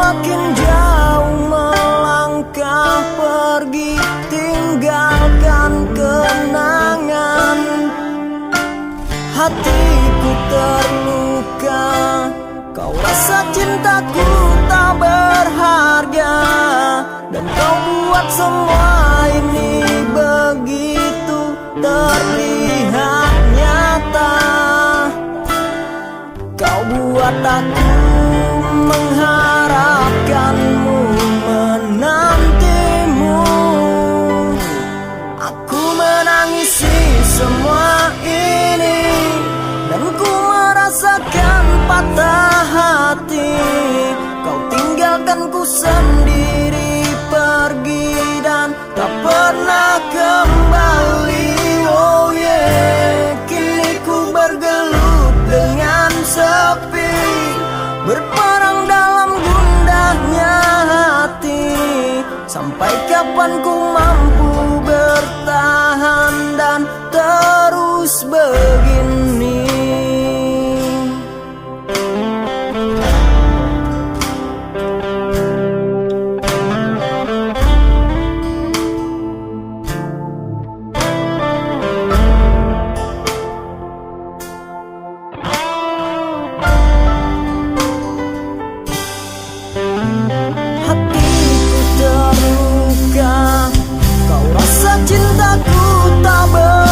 makin jauh melangkah pergi, tinggalkan kenangan. Hatiku terluka, kau rasa cintaku tak berharga, dan kau buat semua ini begitu terlihat nyata. Kau buat aku mengharapkanmu, menantimu. Aku menangisi semua ini, dan ku merasakan patah hati. Kau tinggalkan ku sendiri, pergi dan tak pernah kembali. Oh yeah, kini ku bergelut dengan sepi, berperang dalam gundahnya hati. Sampai kapan ku mampu bertahan dan terus begini? Hatiku terluka, kau rasa cintaku tak ber